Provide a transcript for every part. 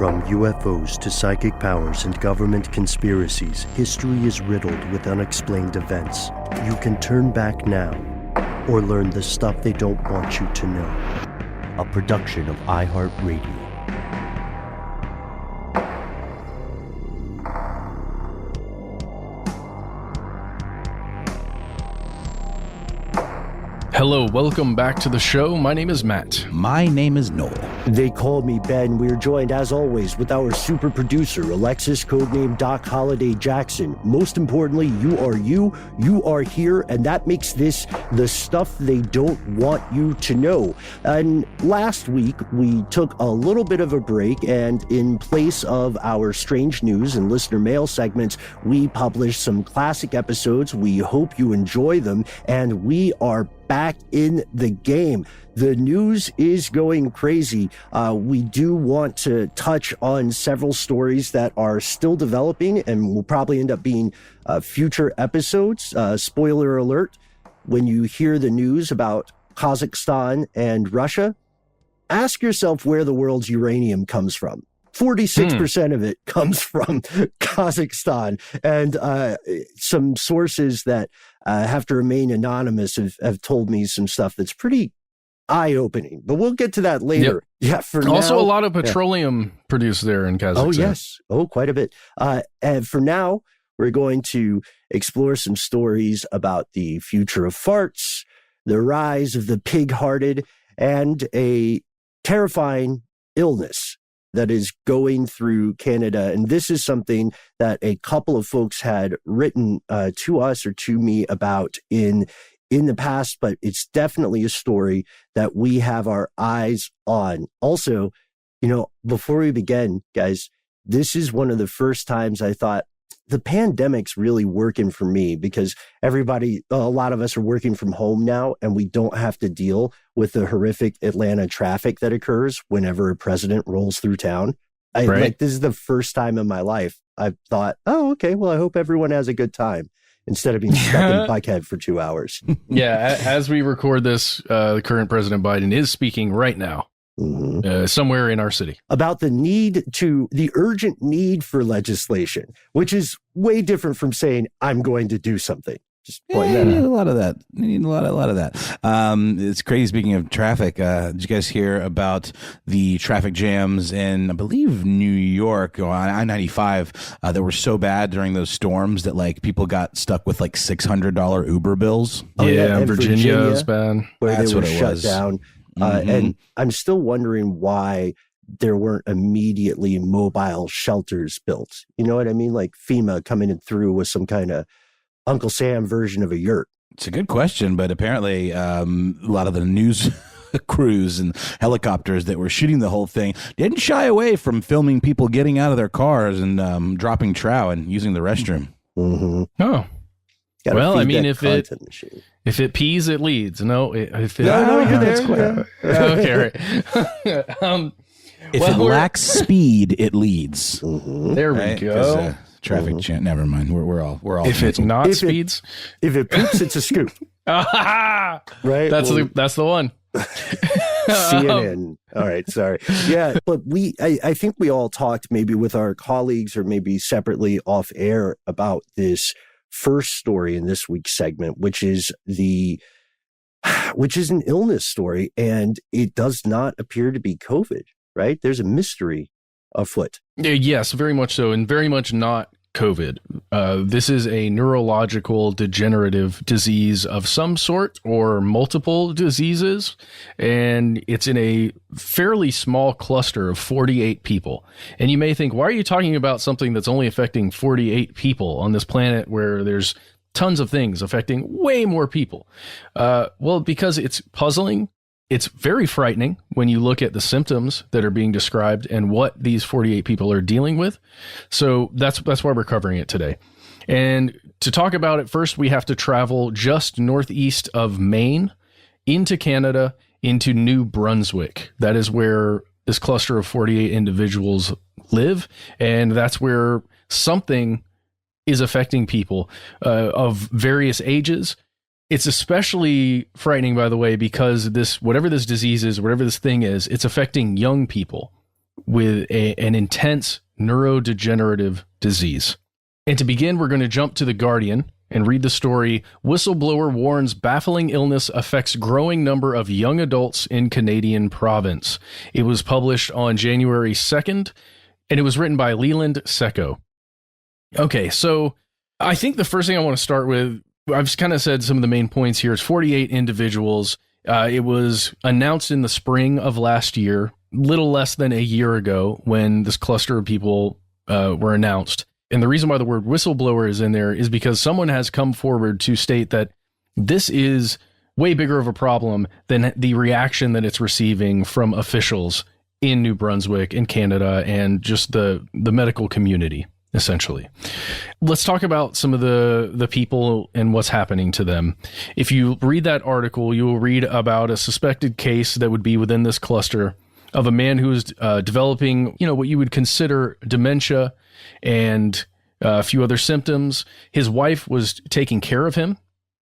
From UFOs to psychic powers and government conspiracies, history is riddled with unexplained events. You can turn back now or learn the stuff they don't want you to know. A production of iHeartRadio. Hello, welcome back to the show. My name is Matt. My name is Noel. They call me Ben. We're joined, as always, with our super producer, Alexis, codename Doc Holliday Jackson. Most importantly, you are here, and that makes this the stuff they don't want you to know. And last week, we took a little bit of a break, and in place of our strange news and listener mail segments, we published some classic episodes. We hope you enjoy them, and we are back in the game. The news is going crazy. We do want to touch on several stories that are still developing and will probably end up being future episodes. Spoiler alert, when you hear the news about Kazakhstan and Russia, ask yourself where the world's uranium comes from. 46% of it comes from Kazakhstan, and some sources that have to remain anonymous have told me some stuff that's pretty eye-opening, but we'll get to that later. Yep. Yeah, for also now, a lot of petroleum produced there in Kazakhstan. Oh, yes. Oh, quite a bit. And for now, we're going to explore some stories about the future of farts, the rise of the pig-hearted, and a terrifying illness that is going through Canada. And this is something that a couple of folks had written to us or to me about in the past, but it's definitely a story that we have our eyes on. Also, before we begin, guys, this is one of the first times I thought the pandemic's really working for me, because a lot of us are working from home now, and we don't have to deal with the horrific Atlanta traffic that occurs whenever a president rolls through town. This is the first time in my life I've thought, oh, okay, well, I hope everyone has a good time, instead of being stuck in Buckhead for 2 hours. Yeah, as we record this, the current President Biden is speaking right now. Mm-hmm. Somewhere in our city about the urgent need for legislation, which is way different from saying I'm going to do something. Just point that out. You need a lot of that. You need a lot of that. It's crazy. Speaking of traffic, did you guys hear about the traffic jams in, I believe, New York on I-95 that were so bad during those storms that people got stuck with $600 Uber bills? Oh, yeah, Virginia is bad. Where That's they were what it shut was. down. And I'm still wondering why there weren't immediately mobile shelters built. You know what I mean? Like FEMA coming in through with some kind of Uncle Sam version of a yurt. It's a good question, but apparently a lot of the news crews and helicopters that were shooting the whole thing didn't shy away from filming people getting out of their cars and dropping trow and using the restroom. Mm-hmm. Oh. Well, I mean, if it pees, it leads. No, you're there. Okay, right. If it lacks speed, it leads. Mm-hmm. There we go. Traffic jam. Never mind. We're all. If it's not speeds, if it poops, it's a scoop. Right. That's the one. CNN. All right. Sorry. Yeah. But I think we all talked maybe with our colleagues or maybe separately off air about this first story in this week's segment, which is an illness story, and it does not appear to be COVID, right? There's a mystery afoot. Yes, very much so, and very much not COVID. This is a neurological degenerative disease of some sort or multiple diseases, and it's in a fairly small cluster of 48 people. And you may think, why are you talking about something that's only affecting 48 people on this planet where there's tons of things affecting way more people? Well, because it's puzzling. It's very frightening when you look at the symptoms that are being described and what these 48 people are dealing with. So that's why we're covering it today. And to talk about it, first, we have to travel just northeast of Maine into Canada, into New Brunswick. That is where this cluster of 48 individuals live. And that's where something is affecting people of various ages. It's especially frightening, by the way, because whatever this disease is, whatever this thing is, it's affecting young people. with an intense neurodegenerative disease. And to begin, we're going to jump to The Guardian and read the story, Whistleblower Warns Baffling Illness Affects Growing Number of Young Adults in Canadian Province. It was published on January 2nd, and it was written by Leland Secco. Okay, so I think the first thing I want to start with, I've kind of said some of the main points here. It's 48 individuals. It was announced in the spring of last year, little less than a year ago, when this cluster of people were announced. And the reason why the word whistleblower is in there is because someone has come forward to state that this is way bigger of a problem than the reaction that it's receiving from officials in New Brunswick, in Canada, and just the medical community, essentially. Let's talk about some of the people and what's happening to them. If you read that article, you will read about a suspected case that would be within this cluster of a man who is developing, what you would consider dementia and a few other symptoms. His wife was taking care of him.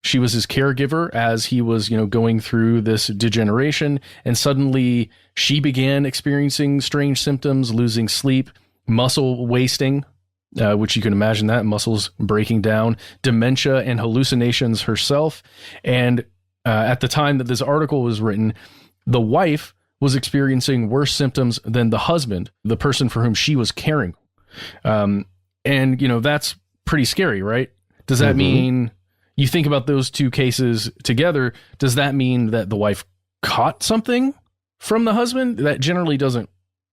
She was his caregiver as he was, going through this degeneration. And suddenly she began experiencing strange symptoms, losing sleep, muscle wasting, which you can imagine that, muscles breaking down, dementia and hallucinations herself. And at the time that this article was written, the wife was experiencing worse symptoms than the husband, the person for whom she was caring. And, that's pretty scary, right? Does that mean, you think about those two cases together, does that mean that the wife caught something from the husband? That generally doesn't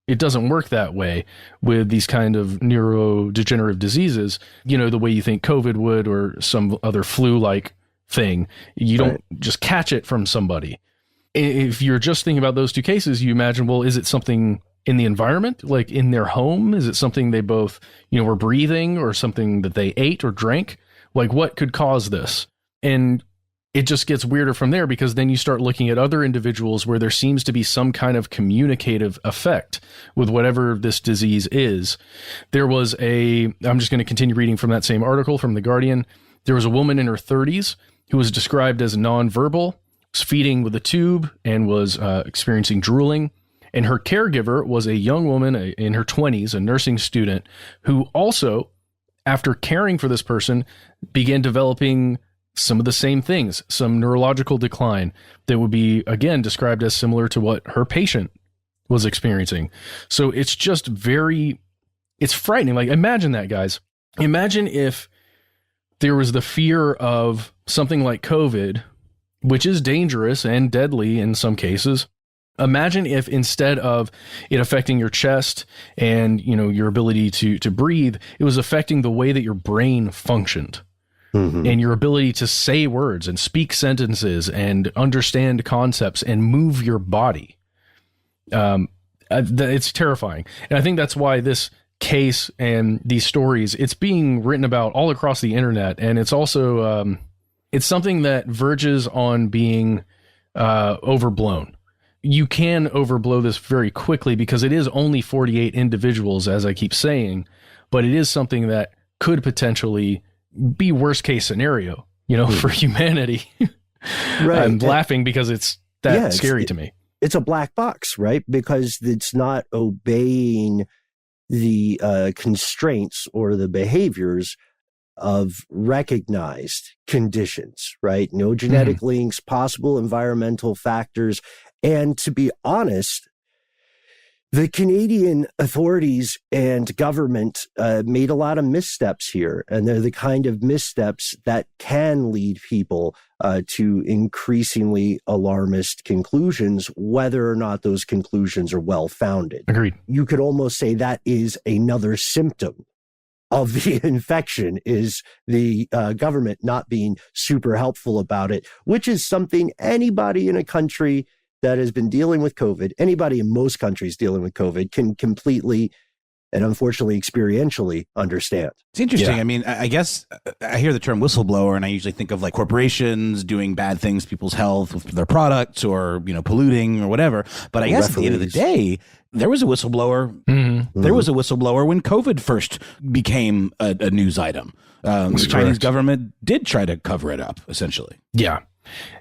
work that way with these kind of neurodegenerative diseases, the way you think COVID would or some other flu-like thing. You don't just catch it from somebody. If you're just thinking about those two cases, you imagine, well, is it something in the environment, like in their home? Is it something they both, were breathing, or something that they ate or drank? Like, what could cause this? And it just gets weirder from there, because then you start looking at other individuals where there seems to be some kind of communicative effect with whatever this disease is. There was I'm just going to continue reading from that same article from The Guardian. There was a woman in her 30s who was described as nonverbal, was feeding with a tube, and was experiencing drooling. And her caregiver was a young woman in her 20s, a nursing student, who also, after caring for this person, began developing some of the same things, some neurological decline that would be, again, described as similar to what her patient was experiencing. So it's just it's frightening. Like, imagine that, guys. Imagine if there was the fear of something like COVID, which is dangerous and deadly in some cases. Imagine if instead of it affecting your chest and, your ability to breathe, it was affecting the way that your brain functioned and your ability to say words and speak sentences and understand concepts and move your body. It's terrifying. And I think that's why this case and these stories, it's being written about all across the internet. And it's also, it's something that verges on being overblown. You can overblow this very quickly because it is only 48 individuals, as I keep saying, but it is something that could potentially be worst case scenario, for humanity. Right. I'm laughing because it's scary to me. It's a black box, right? Because it's not obeying the constraints or the behaviors of recognized conditions, right? No genetic links, possible environmental factors. And to be honest, the Canadian authorities and government made a lot of missteps here. And they're the kind of missteps that can lead people to increasingly alarmist conclusions, whether or not those conclusions are well-founded. Agreed. You could almost say that is another symptom of the infection, is the government not being super helpful about it, which is something anybody in a country that has been dealing with COVID, anybody in most countries dealing with COVID, can completely and unfortunately experientially understand. It's interesting. Yeah. I mean, I guess I hear the term whistleblower and I usually think of like corporations doing bad things to people's health with their products or, polluting or whatever. But I guess at the end of the day, there was a whistleblower. There was a whistleblower when COVID first became a news item. The Chinese government did try to cover it up, essentially. Yeah.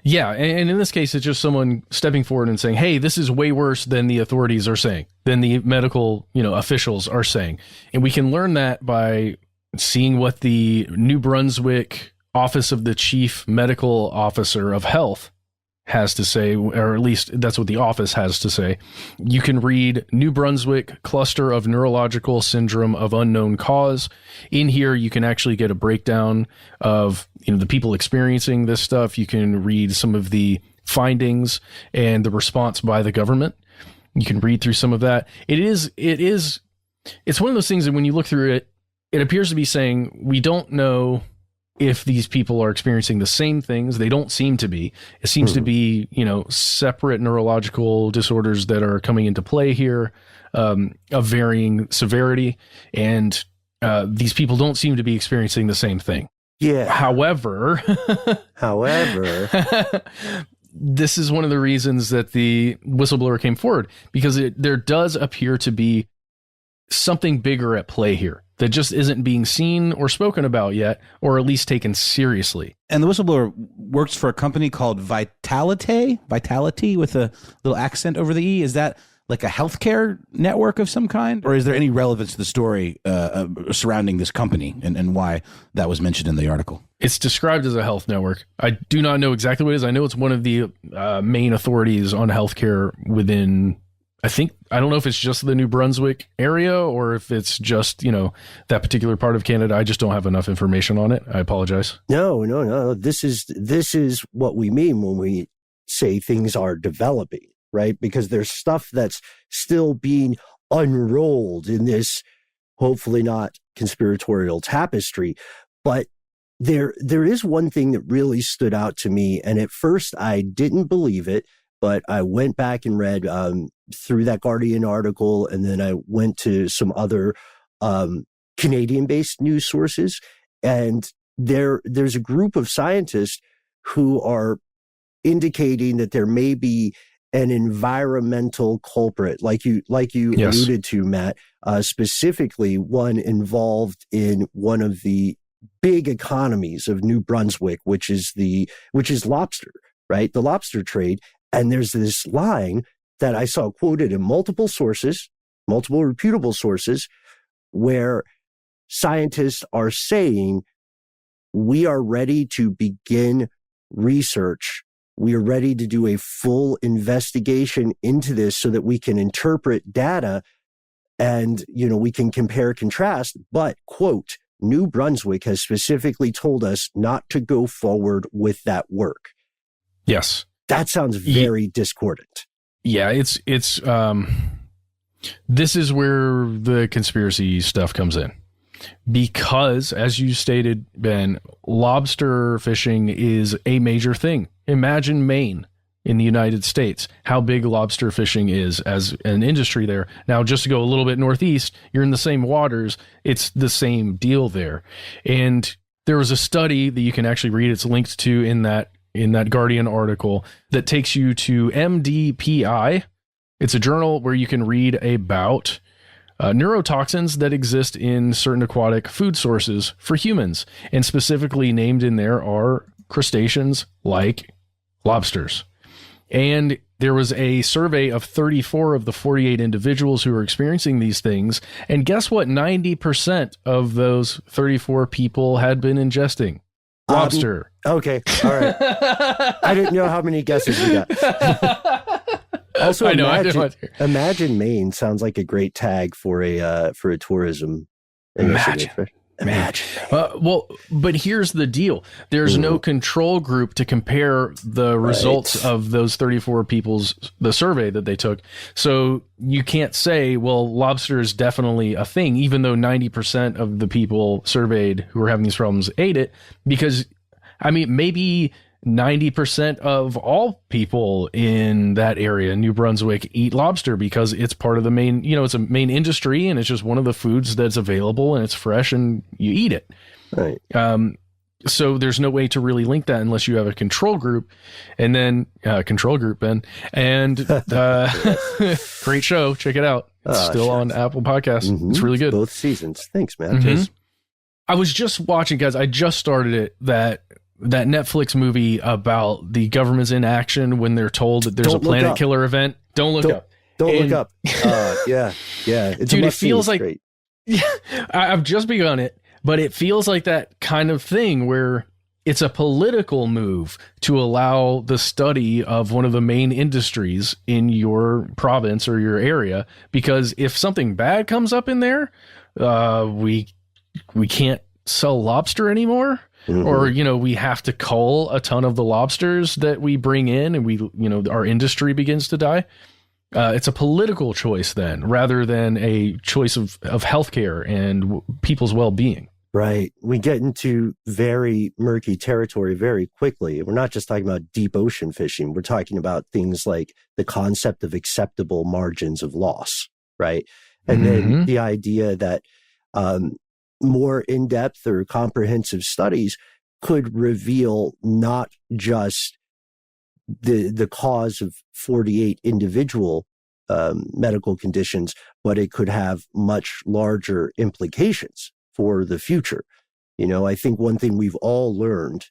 Yeah, and in this case, it's just someone stepping forward and saying, hey, this is way worse than the authorities are saying, than the medical, officials are saying. And we can learn that by seeing what the New Brunswick Office of the Chief Medical Officer of Health has to say, or at least that's what the office has to say. You can read New Brunswick Cluster of Neurological Syndrome of Unknown Cause. In here, you can actually get a breakdown of the people experiencing this stuff. You can read some of the findings and the response by the government. You can read through some of that. It's one of those things that when you look through it, it appears to be saying we don't know if these people are experiencing the same things. They don't seem to be. It seems to be, separate neurological disorders that are coming into play here, of varying severity. And these people don't seem to be experiencing the same thing. Yeah. However, this is one of the reasons that the whistleblower came forward, because there does appear to be something bigger at play here that just isn't being seen or spoken about yet, or at least taken seriously. And the whistleblower works for a company called Vitality with a little accent over the E. Is that like a healthcare network of some kind? Or is there any relevance to the story surrounding this company and why that was mentioned in the article? It's described as a health network. I do not know exactly what it is. I know it's one of the main authorities on healthcare within, I don't know if it's just the New Brunswick area or if it's just, that particular part of Canada. I just don't have enough information on it. I apologize. No. This is what we mean when we say things are developing, right? Because there's stuff that's still being unrolled in this, hopefully not conspiratorial tapestry. But there is one thing that really stood out to me. And at first I didn't believe it, but I went back and read through that Guardian article, and then I went to some other Canadian-based news sources, and there's a group of scientists who are indicating that there may be an environmental culprit, like you yes. alluded to, Matt, specifically one involved in one of the big economies of New Brunswick, which is lobster, right? The lobster trade. And there's this line that I saw quoted in multiple reputable sources, where scientists are saying, we are ready to begin research. We are ready to do a full investigation into this so that we can interpret data and, we can compare, contrast. But, quote, New Brunswick has specifically told us not to go forward with that work. Yes. That sounds very discordant. Yeah, it's this is where the conspiracy stuff comes in. Because, as you stated, Ben, lobster fishing is a major thing. Imagine Maine in the United States, how big lobster fishing is as an industry there. Now, just to go a little bit northeast, you're in the same waters. It's the same deal there. And there was a study that you can actually read. It's linked to in that Guardian article that takes you to MDPI. It's a journal where you can read about neurotoxins that exist in certain aquatic food sources for humans. And specifically named in there are crustaceans like lobsters. And there was a survey of 34 of the 48 individuals who were experiencing these things. And guess what? 90% of those 34 people had been ingesting lobster. Okay. All right. I didn't know how many guesses we got. Also, imagine Maine sounds like a great tag for a tourism initiative. Imagine. Well, but here's the deal. There's no control group to compare the results of those 34 the survey that they took. So you can't say, well, lobster is definitely a thing, even though 90% of the people surveyed who were having these problems ate it, because, maybe 90% of all people in that area, New Brunswick, eat lobster because it's part of the main, it's a main industry, and it's just one of the foods that's available, and it's fresh and you eat it. Right. So there's no way to really link that unless you have a control group, and then control group, Ben, and great show. Check it out. It's still on Apple Podcasts. Mm-hmm. It's really good. Both seasons. Thanks, man. Mm-hmm. I was just watching, guys. I just started it. That that Netflix movie about the government's inaction when they're told that there's a planet killer event. Don't look up. Don't look up. Yeah. It's dude, it feels like great. Yeah, I've just begun it, but it feels like that kind of thing where it's a political move to allow the study of one of the main industries in your province or your area, because if something bad comes up in there, we can't sell lobster anymore. Mm-hmm. Or, we have to cull a ton of the lobsters that we bring in, and our industry begins to die. It's a political choice then, rather than a choice of healthcare and people's well-being. Right. We get into very murky territory very quickly. We're not just talking about deep ocean fishing. We're talking about things like the concept of acceptable margins of loss, right? And then the idea that more in-depth or comprehensive studies could reveal not just the cause of 48 individual medical conditions, but it could have much larger implications for the future. I think one thing we've all learned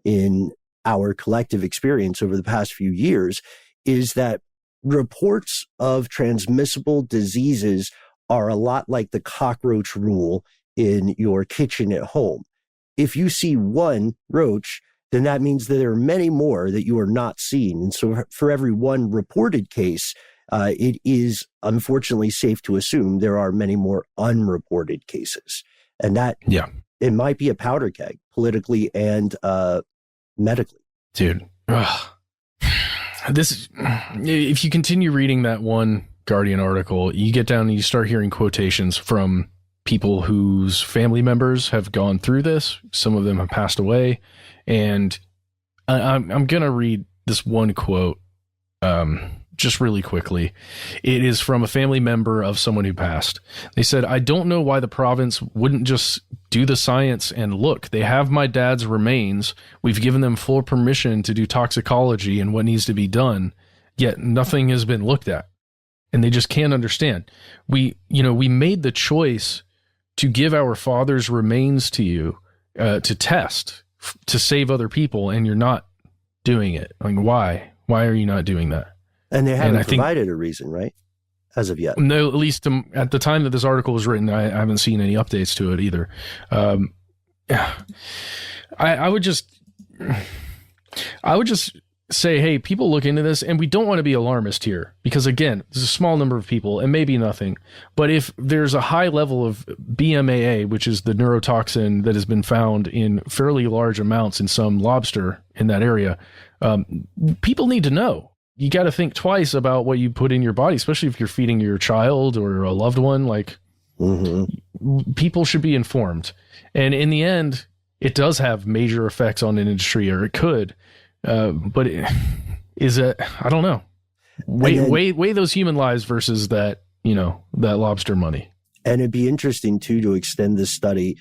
in our collective experience over the past few years is that reports of transmissible diseases are a lot like the cockroach rule in your kitchen at home. If you see one roach, then that means that there are many more that you are not seeing. And so for every one reported case, it is unfortunately safe to assume there are many more unreported cases. And that, it might be a powder keg, politically and medically. Dude, if you continue reading that one Guardian article, you get down and you start hearing quotations from people whose family members have gone through this. Some of them have passed away. And I'm going to read this one quote just really quickly. It is from a family member of someone who passed. They said, "I don't know why the province wouldn't just do the science and look. They have my dad's remains. We've given them full permission to do toxicology and what needs to be done, yet nothing has been looked at." And they just can't understand. We made the choice to give our father's remains to you to test, to save other people, and you're not doing it. Like, why? Why are you not doing that? And they haven't provided a reason, right? As of yet. No, at least at the time that this article was written, I haven't seen any updates to it either. I would just say, hey, people look into this, and we don't want to be alarmist here because, again, there's a small number of people and maybe nothing. But if there's a high level of BMAA, which is the neurotoxin that has been found in fairly large amounts in some lobster in that area, people need to know. You got to think twice about what you put in your body, especially if you're feeding your child or a loved one. Like, people should be informed. And in the end, it does have major effects on an industry, or it could. But I don't know. Weigh those human lives versus that lobster money. And it'd be interesting too to extend this study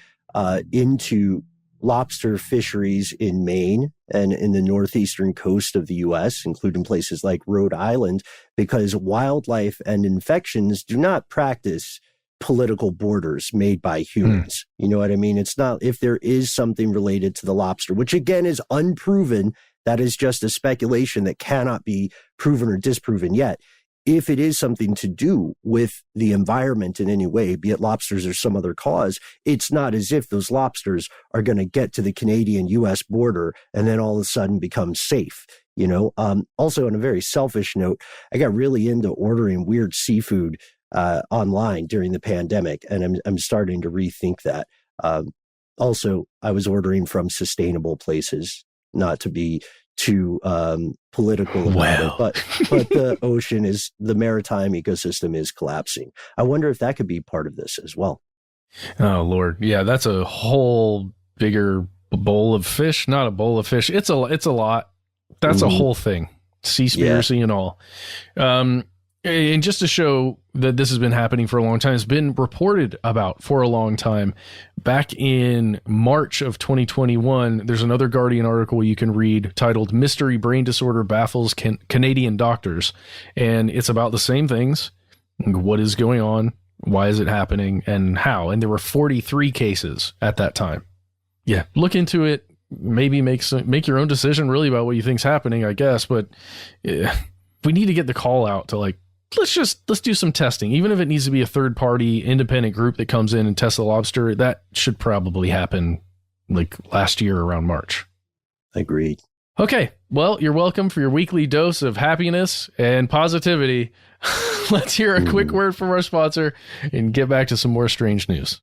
into lobster fisheries in Maine and in the northeastern coast of the U.S., including places like Rhode Island, because wildlife and infections do not practice political borders made by humans. You know what I mean? It's not, if there is something related to the lobster, which again is unproven, that is just a speculation that cannot be proven or disproven yet. If it is something to do with the environment in any way, be it lobsters or some other cause, it's not as if those lobsters are going to get to the Canadian-U.S. border and then all of a sudden become safe. Also, on a very selfish note, I got really into ordering weird seafood online during the pandemic, and I'm starting to rethink that. Also, I was ordering from sustainable places, not to be too political about it, but the ocean the maritime ecosystem is collapsing. I wonder if that could be part of this as well. Oh Lord, yeah, that's a whole bigger bowl of fish. Not a bowl of fish. It's a lot. That's a whole thing. Seaspiracy and all. And just to show that this has been happening for a long time, it's been reported about for a long time. Back in March of 2021, there's another Guardian article you can read titled "Mystery Brain Disorder Baffles Canadian Doctors." And it's about the same things. What is going on? Why is it happening? And how? And there were 43 cases at that time. Yeah, look into it. maybe make your own decision really about what you think's happening, I guess. But we need to get the call out to like, let's do some testing, even if it needs to be a third party independent group that comes in and tests the lobster. That should probably happen like last year around March. Agreed. Okay, well, you're welcome for your weekly dose of happiness and positivity. Let's hear a quick word from our sponsor and get back to some more strange news.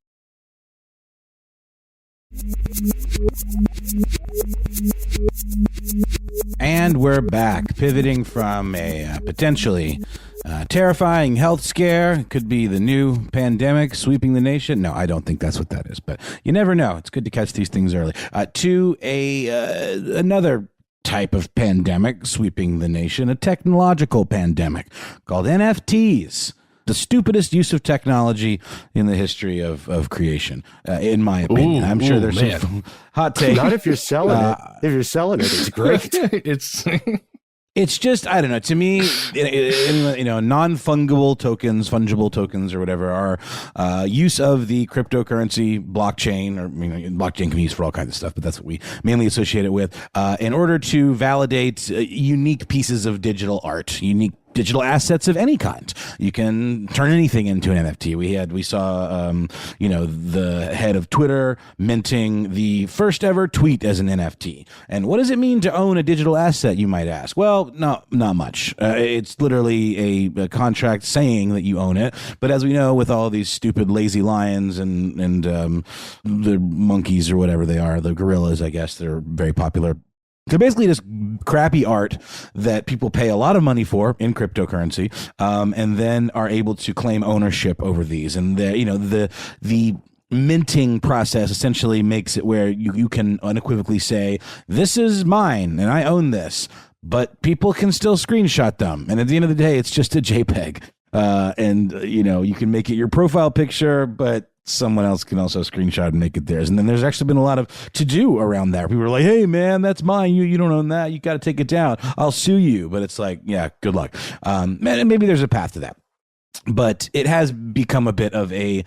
And we're back, pivoting from a potentially terrifying health scare. Could be the new pandemic sweeping the nation. No, I don't think that's what that is, but you never know. It's good to catch these things early. To another type of pandemic sweeping the nation, a technological pandemic called NFTs. The stupidest use of technology in the history of creation, in my opinion. I'm sure there's some hot take. Not if you're selling it. If you're selling it, it's great. It's just, I don't know. To me, non-fungible tokens, or whatever, are use of the cryptocurrency blockchain, or blockchain can be used for all kinds of stuff, but that's what we mainly associate it with, in order to validate unique pieces of digital art, unique digital assets of any kind. You can turn anything into an NFT. We saw, the head of Twitter minting the first ever tweet as an NFT. And what does it mean to own a digital asset, you might ask? Well, not much. It's literally a contract saying that you own it. But as we know, with all these stupid lazy lions and the monkeys or whatever they are, the gorillas, I guess, they're very popular. They're basically just crappy art that people pay a lot of money for in cryptocurrency, and then are able to claim ownership over these. And the minting process essentially makes it where you can unequivocally say, this is mine and I own this, but people can still screenshot them. And at the end of the day, it's just a JPEG. And you can make it your profile picture, but someone else can also screenshot and make it theirs. And then there's actually been a lot of to-do around that. People are like, hey, man, that's mine. You don't own that. You got to take it down. I'll sue you. But it's like, yeah, good luck. And maybe there's a path to that. But it has become a bit of a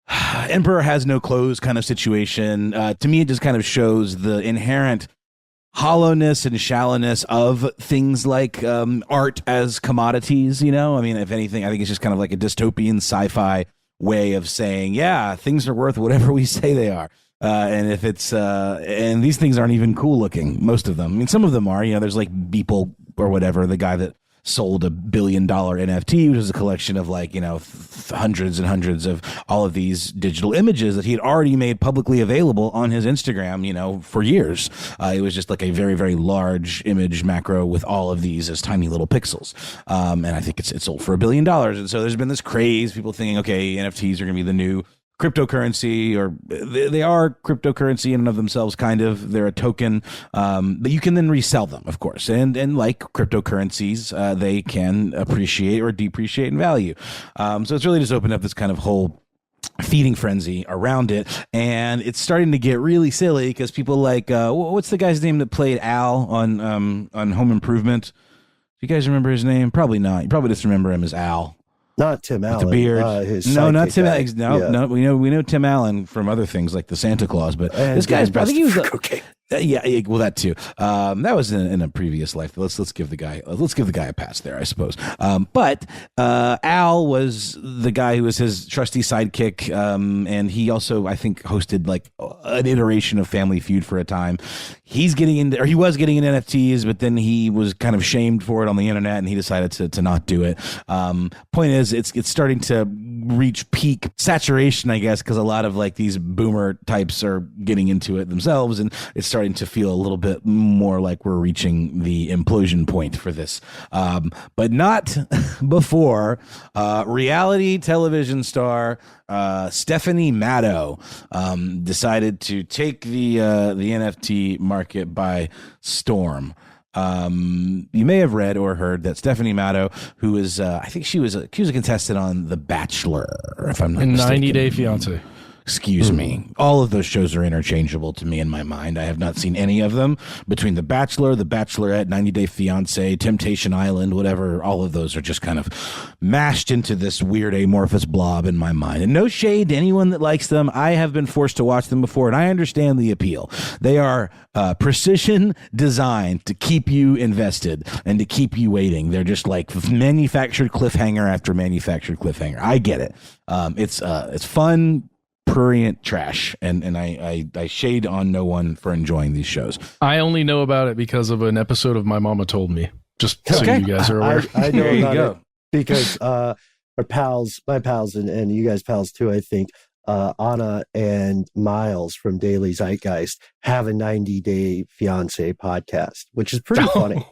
emperor has no clothes kind of situation. To me, it just kind of shows the inherent hollowness and shallowness of things like art as commodities. If anything, I think it's just kind of like a dystopian sci-fi way of saying, yeah, things are worth whatever we say they are. And if it's and these things aren't even cool looking, most of them. Some of them are. There's like Beeple or whatever, the guy that sold $1 billion NFT, which is a collection of hundreds and hundreds of all of these digital images that he had already made publicly available on his Instagram, for years. It was just like a very, very large image macro with all of these as tiny little pixels. And I think it's sold for $1 billion. And so there's been this craze, people thinking, okay, NFTs are going to be the new cryptocurrency, or they are cryptocurrency in and of themselves, kind of. They're a token, but you can then resell them, of course. And like cryptocurrencies, they can appreciate or depreciate in value. So it's really just opened up this kind of whole feeding frenzy around it, and it's starting to get really silly because people like what's the guy's name that played Al on Home Improvement? Do you guys remember his name? Probably not. You probably just remember him as Al. Not Tim Allen. The beard. No, not Tim Allen. No, Yeah. we know Tim Allen from other things like the Santa Claus, but this guy's. I think he was. Okay. Well, that too. That was in a previous life. Let's give the guy a pass there, I suppose. But Al was the guy who was his trusty sidekick, and he also, I think, hosted like an iteration of Family Feud for a time. He was getting into NFTs, but then he was kind of shamed for it on the internet, and he decided to not do it. Point is, it's starting to reach peak saturation, I guess, because a lot of like these boomer types are getting into it themselves, and it's starting to feel a little bit more like we're reaching the implosion point for this, but not before reality television star Stephanie Matto decided to take the NFT market by storm. You may have read or heard that Stephanie Matto, who is I think she was a contestant on The Bachelor, if I'm not mistaken. 90 Day Fiance. Excuse me. All of those shows are interchangeable to me in my mind. I have not seen any of them. Between The Bachelor, The Bachelorette, 90 Day Fiancé, Temptation Island, whatever, all of those are just kind of mashed into this weird amorphous blob in my mind. And no shade to anyone that likes them. I have been forced to watch them before, and I understand the appeal. They are precision designed to keep you invested and to keep you waiting. They're just like manufactured cliffhanger after manufactured cliffhanger. I get it. It's fun, prurient trash, and I shade on no one for enjoying these shows. I only know about it because of an episode of My Mama Told Me. Just so you guys are aware. I know about it because our pals, my pals, and you guys pals too, I think, Anna and Miles from Daily Zeitgeist have a 90 Day Fiance podcast, which is pretty funny.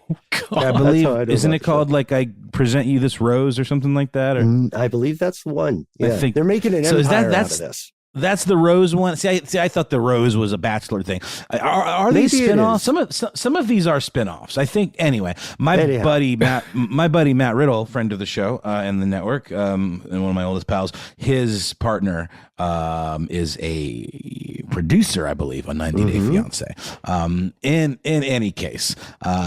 I believe, isn't it called like I Present You This Rose or something like that? Or? I believe that's the one. Yeah, I think they're making an empire out of this. That's the Rose one. See, I thought the Rose was a Bachelor thing. Are these spinoffs? Some of these are spinoffs. I think. Anyway, my buddy Matt Riddle, friend of the show and the network, and one of my oldest pals, his partner is a producer, I believe, on 90 Day Fiance. In any case,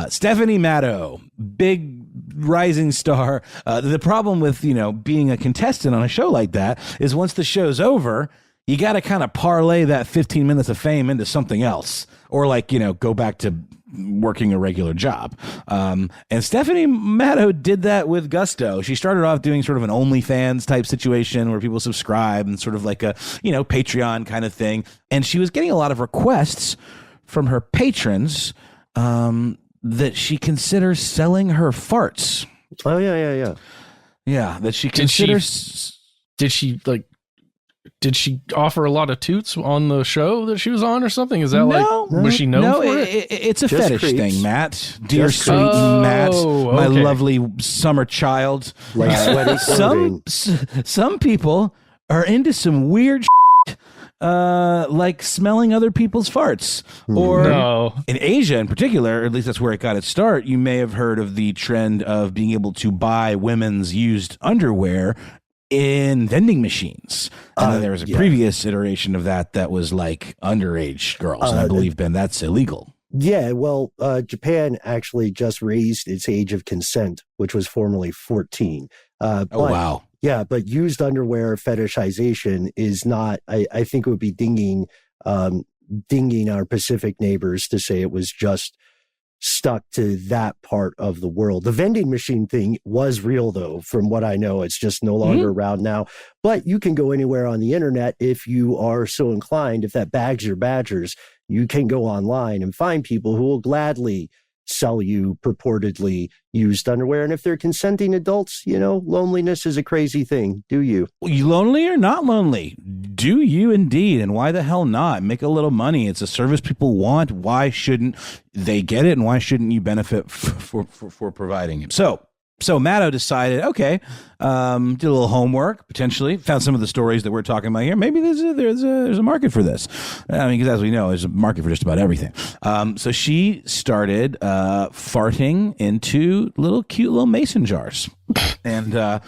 Stephanie Matto, big rising star. The problem with being a contestant on a show like that is once the show's over, you got to kind of parlay that 15 minutes of fame into something else, or go back to working a regular job. And Stephanie Matto did that with gusto. She started off doing sort of an OnlyFans type situation where people subscribe and sort of like a, Patreon kind of thing. And she was getting a lot of requests from her patrons that she considers selling her farts. Oh, yeah. Yeah, that she considers... Did she offer a lot of toots on the show that she was on or something? Is that was she known for it? It's a fetish thing, Matt. Dear sweet Matt, my lovely summer child. Like some people are into some weird shit, like smelling other people's farts. Or in Asia in particular, or at least that's where it got its start, you may have heard of the trend of being able to buy women's used underwear in vending machines. And then there was a previous iteration of that was like underage girls. And I believe, Ben, that's illegal. Yeah, well, Japan actually just raised its age of consent, which was formerly 14. Wow. Yeah, but used underwear fetishization is not, I think it would be dinging our Pacific neighbors to say it was just stuck to that part of the world. The vending machine thing was real, though, from what I know. It's just no longer around now. But you can go anywhere on the internet if you are so inclined. If that bags your badgers, you can go online and find people who will gladly sell you purportedly used underwear. And if they're consenting adults, loneliness is a crazy thing. Do you? You lonely or not lonely? Do you indeed? And why the hell not? Make a little money. It's a service people want. Why shouldn't they get it? And why shouldn't you benefit for providing it? So Matto decided, okay, did a little homework, potentially, found some of the stories that we're talking about here. Maybe there's a market for this. I mean, because as we know, there's a market for just about everything. So she started farting into cute little mason jars and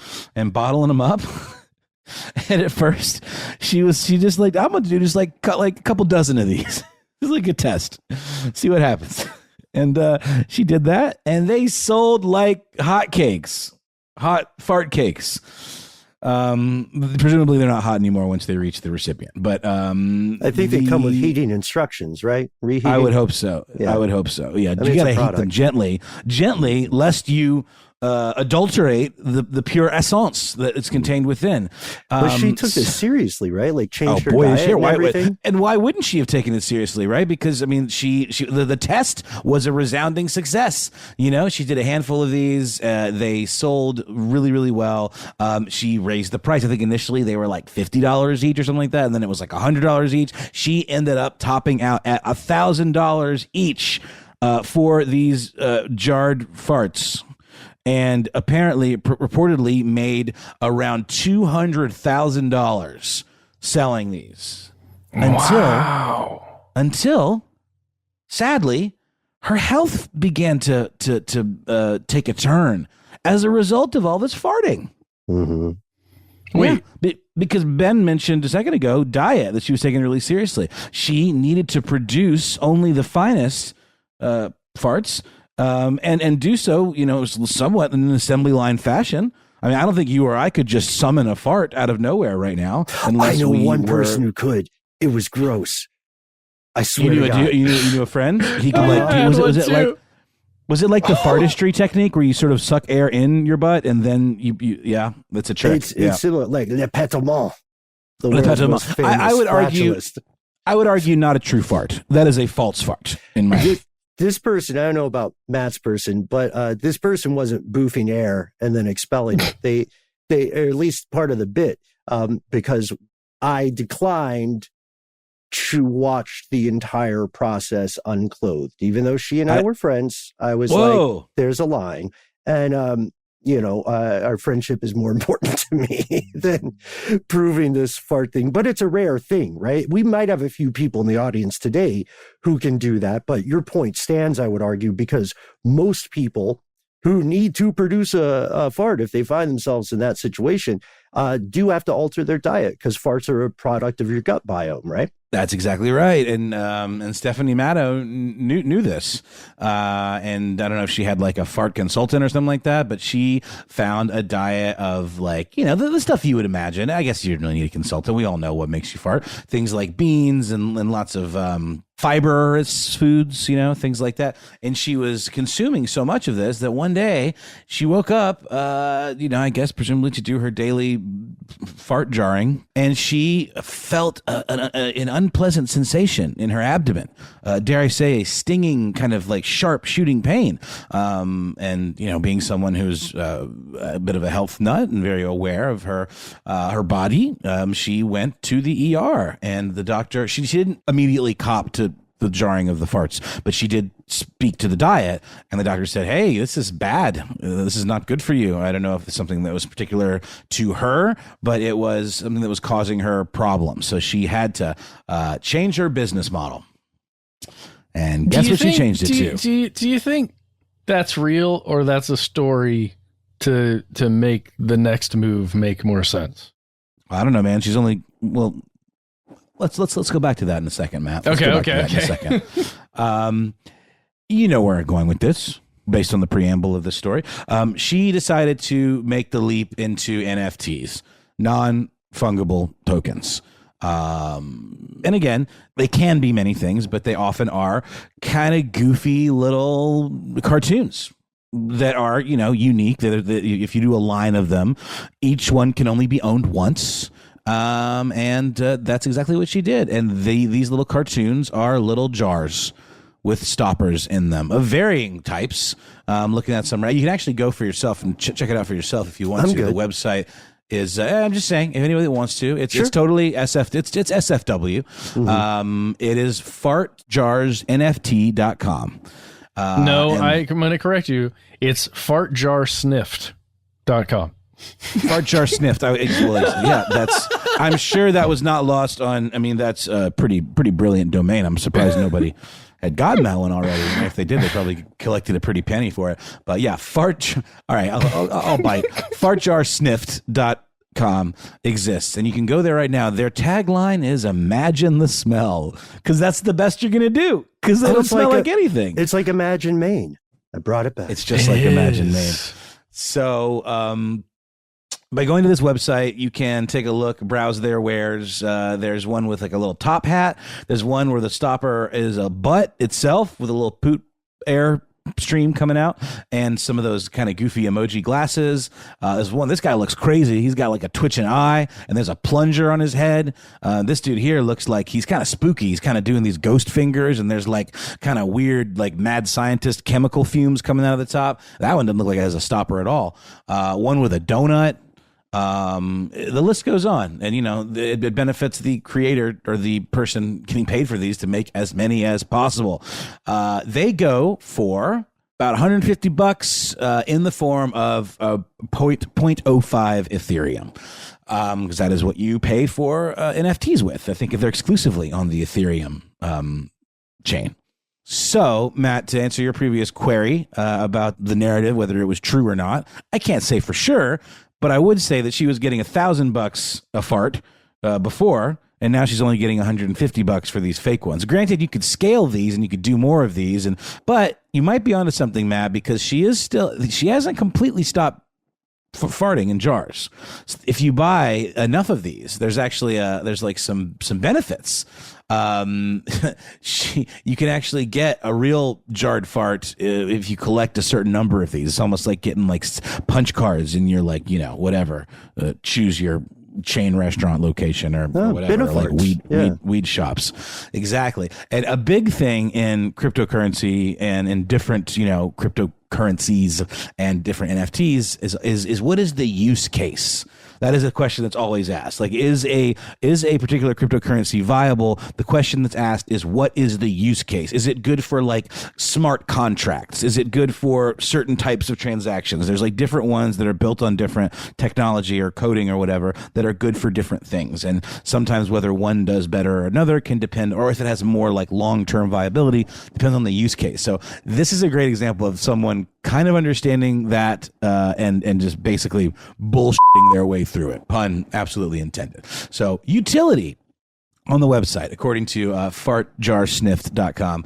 bottling them up. And at first, she just like, I'm going to do just like cut like a couple dozen of these. It's like a test. See what happens. And she did that, and they sold like hotcakes, hot fart cakes. Presumably, they're not hot anymore once they reach the recipient. But I think they come with heating instructions, right? Reheating. I would hope so. Yeah. I would hope so. Yeah, you got to heat them gently, lest you adulterate the pure essence that is contained within. But she took this seriously, right? Like changed her diet and everything. And why wouldn't she have taken it seriously, right? Because I mean, the test was a resounding success. She did a handful of these. They sold really, really well. She raised the price. I think initially they were like $50 each or something like that, and then it was like $100 each. She ended up topping out at $1,000 each for these jarred farts. And apparently, reportedly made around $200,000 selling these. Until, sadly, her health began to take a turn as a result of all this farting. Mm-hmm. Wait. Yeah, because Ben mentioned a second ago diet, that she was taking really seriously. She needed to produce only the finest farts, and do so, somewhat in an assembly line fashion. I mean, I don't think you or I could just summon a fart out of nowhere right now. I know one person who could. It was gross. I swear to God. You knew a friend? He could was it like the fartistry technique where you sort of suck air in your butt and then yeah, that's a trick. It's similar, like Le Pétement. I would argue not a true fart. That is a false fart in my This person, I don't know about Matt's person, but this person wasn't boofing air and then expelling it. They or at least part of the bit, because I declined to watch the entire process unclothed. Even though she and I were friends, I was like, there's a line. And, our friendship is more important to me than proving this fart thing. But it's a rare thing, right? We might have a few people in the audience today who can do that. But your point stands, I would argue, because most people who need to produce a fart, if they find themselves in that situation, do have to alter their diet, because farts are a product of your gut biome, right? That's exactly right. And Stephanie Matto knew this. And I don't know if she had like a fart consultant or something like that, but she found a diet of like, the stuff you would imagine. I guess you don't really need a consultant. We all know what makes you fart. Things like beans and lots of fibrous foods, things like that. And she was consuming so much of this that one day she woke up, I guess presumably to do her daily fart jarring, and she felt an unpleasant sensation in her abdomen. Dare I say, a stinging kind of like sharp shooting pain. And being someone who's a bit of a health nut and very aware of her body, she went to the ER, and the doctor, she didn't immediately cop to the jarring of the farts, but she did speak to the diet, and the doctor said, hey, this is bad. This is not good for you. I don't know if it's something that was particular to her, but it was something that was causing her problems. So she had to change her business model. And guess what she changed it to? Do you think that's real, or that's a story to make the next move make more sense? I don't know, man. She's only, Let's go back to that in a second, Matt. Okay. In a second. You know where I'm going with this, based on the preamble of this story. She decided to make the leap into NFTs, non-fungible tokens. And again, they can be many things, but they often are kind of goofy little cartoons that are, unique. That if you do a line of them, each one can only be owned once. And that's exactly what she did. And these little cartoons are little jars with stoppers in them of varying types. Looking at some, you can actually go for yourself and check it out for yourself if you want to. Good. The website is, I'm just saying, if anybody wants to, it's totally SF. It's SFW. Mm-hmm. It is fartjarsnft.com. I'm going to correct you. It's fartjarsniffed.com. Fart jar sniffed. I'm sure that was not lost on. I mean, that's a pretty brilliant domain. I'm surprised nobody had gotten that one already. And if they did, they probably collected a pretty penny for it. But yeah, all right, I'll bite. Fartjarsniffed.com exists, and you can go there right now. Their tagline is "Imagine the smell," because that's the best you're gonna do. Because they don't smell like anything. It's like Imagine Maine. I brought it back. It's just like Imagine Maine. So, by going to this website, you can take a look, browse their wares. There's one with like a little top hat. There's one where the stopper is a butt itself with a little poop air stream coming out, and some of those kind of goofy emoji glasses. There's one, this guy looks crazy. He's got like a twitching eye, and there's a plunger on his head. This dude here looks like he's kind of spooky. He's kind of doing these ghost fingers, and there's like kind of weird, like mad scientist chemical fumes coming out of the top. That one doesn't look like it has a stopper at all. One with a donut. The list goes on, and it benefits the creator or the person getting paid for these to make as many as possible. They go for about $150 in the form of 0.05 Ethereum, because that is what you pay for NFTs with. I think if they're exclusively on the Ethereum chain. So, Matt, to answer your previous query about the narrative, whether it was true or not, I can't say for sure, But I would say that she was getting $1,000 a fart before, and now she's only getting $150 for these fake ones. Granted, you could scale these and you could do more of these, but you might be onto something, Matt, because she hasn't completely stopped farting in jars. If you buy enough of these, there's actually there's like some benefits. You can actually get a real jarred fart if you collect a certain number of these. It's almost like getting like punch cards in your whatever. Choose your chain restaurant location or whatever, like weed shops. Exactly. And a big thing in cryptocurrency and in different, cryptocurrencies and different NFTs is what is the use case? That is a question that's always asked. Like, is a particular cryptocurrency viable? The question that's asked is, what is the use case? Is it good for like smart contracts? Is it good for certain types of transactions? There's like different ones that are built on different technology or coding or whatever that are good for different things. And sometimes whether one does better or another can depend, or if it has more like long-term viability, depends on the use case. So this is a great example of someone kind of understanding that and just basically bullshitting their way through it. Pun absolutely intended. So utility on the website, according to fartjarsniffed.com,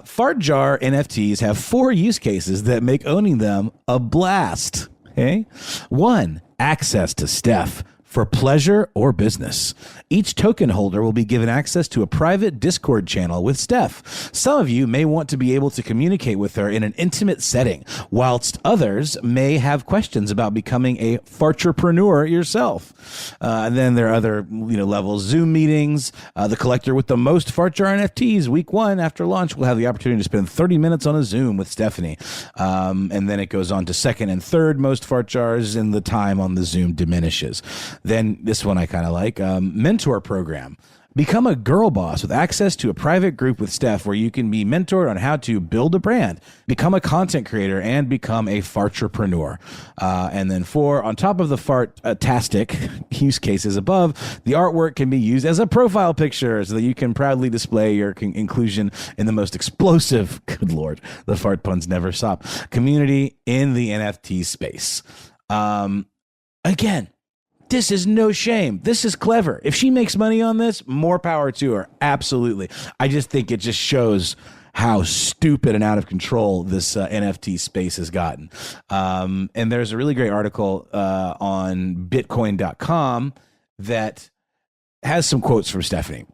fart jar NFTs have 4 use cases that make owning them a blast. Okay. 1, access to Steph. For pleasure or business. Each token holder will be given access to a private Discord channel with Steph. Some of you may want to be able to communicate with her in an intimate setting, whilst others may have questions about becoming a fartrepreneur yourself. And then there are other levels. Zoom meetings. The collector with the most fart jar NFTs week 1 after launch will have the opportunity to spend 30 minutes on a Zoom with Stephanie. And then it goes on to second and third most fart jars, and the time on the Zoom diminishes. Then this one I kind of like, mentor program. Become a girl boss with access to a private group with Steph where you can be mentored on how to build a brand, become a content creator, and become a fartrepreneur. And then 4, on top of the fart-tastic use cases above, the artwork can be used as a profile picture so that you can proudly display your inclusion in the most explosive, good Lord, the fart puns never stop, community in the NFT space. Again, this is no shame. This is clever. If she makes money on this, more power to her. Absolutely. I just think it just shows how stupid and out of control this NFT space has gotten. And there's a really great article on bitcoin.com that has some quotes from Stephanie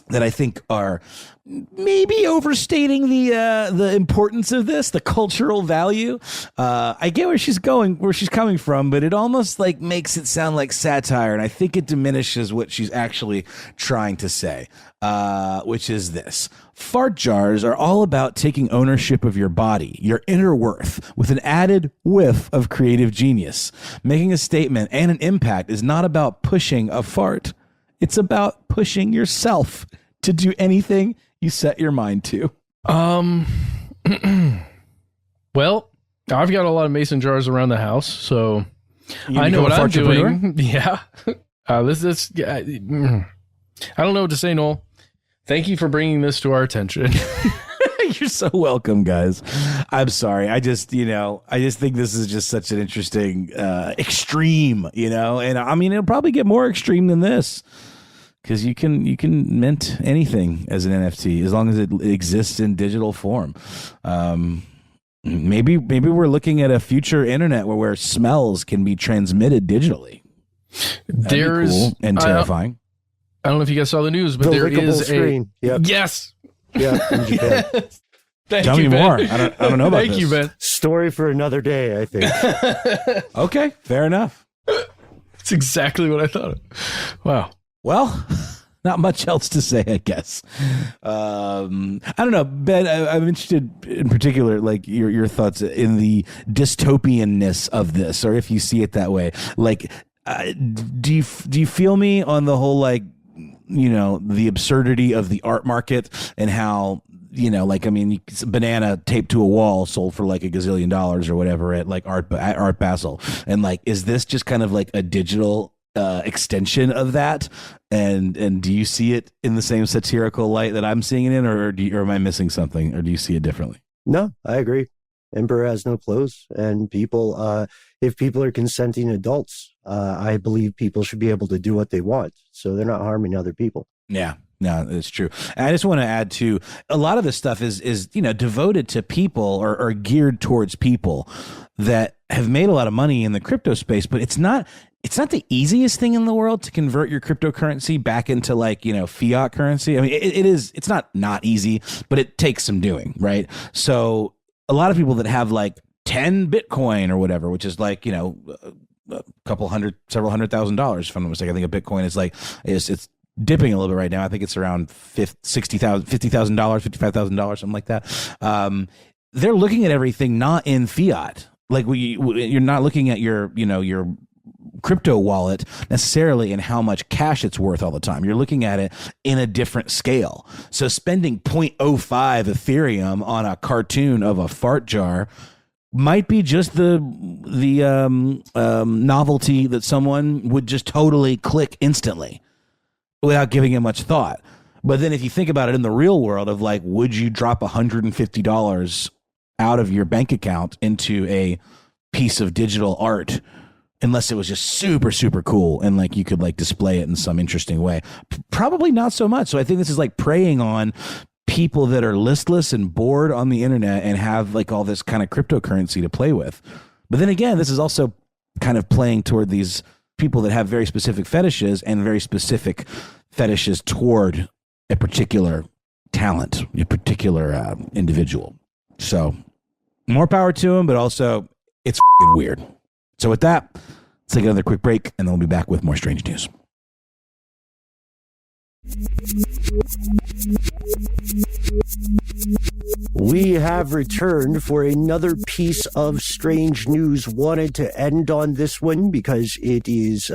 that I think are maybe overstating the importance of this, the cultural value. I get where she's coming from, but it almost like makes it sound like satire, and I think it diminishes what she's actually trying to say, which is this. Fart jars are all about taking ownership of your body, your inner worth, with an added whiff of creative genius. Making a statement and an impact is not about pushing a fart. It's about pushing yourself to do anything you set your mind to. Well, I've got a lot of mason jars around the house, so I know what I'm doing. Yeah. I don't know what to say, Noel. Thank you for bringing this to our attention. You're so welcome, guys. I'm sorry. I just think this is just such an interesting extreme, and I mean, it'll probably get more extreme than this. Because you can mint anything as an NFT as long as it exists in digital form. Maybe we're looking at a future internet where smells can be transmitted digitally. That'd be cool and terrifying. I don't know if you guys saw the news, but there is screen. Yep. Yes. Yeah. In Japan. Tell me more. I don't know about this. Thank you, Ben. Story for another day, I think. Okay, fair enough. That's exactly what I thought. Wow. Well, not much else to say, I guess. I don't know, Ben. I'm interested in particular, like your thoughts in the dystopianness of this, or if you see it that way. Like, do you feel me on the whole, like, the absurdity of the art market and how, banana taped to a wall sold for like $1 gazillion or whatever at like Art Basel, and like, is this just kind of like a digital extension of that, and do you see it in the same satirical light that I'm seeing it in, or am I missing something, or do you see it differently? No, I agree. Emperor has no clothes, and people, if people are consenting adults, I believe people should be able to do what they want, so they're not harming other people. Yeah. No, it's true. And I just want to add to a lot of this stuff is devoted to people or geared towards people that have made a lot of money in the crypto space, but it's not the easiest thing in the world to convert your cryptocurrency back into fiat currency. I mean, it's not easy, but it takes some doing, right? So a lot of people that have 10 Bitcoin or whatever, which is a couple hundred, several $100,000, if I'm not mistaken. I think a Bitcoin is it's dipping a little bit right now. I think it's around $50,000, $55,000, something like that. They're looking at everything not in fiat. You're not looking at your crypto wallet necessarily and how much cash it's worth all the time. You're looking at it in a different scale. So spending 0.05 Ethereum on a cartoon of a fart jar might be just the novelty that someone would just totally click instantly without giving it much thought. But then if you think about it in the real world of would you drop $150 out of your bank account into a piece of digital art unless it was just super, super cool and you could display it in some interesting way? Probably not so much. So I think this is preying on people that are listless and bored on the internet and have all this kind of cryptocurrency to play with. But then again, this is also kind of playing toward these people that have very specific fetishes and very specific fetishes toward a particular talent, a particular individual. So more power to them, but also it's weird. So with that, let's take another quick break, and then we'll be back with more strange news. We have returned for another piece of strange news. Wanted to end on this one because it is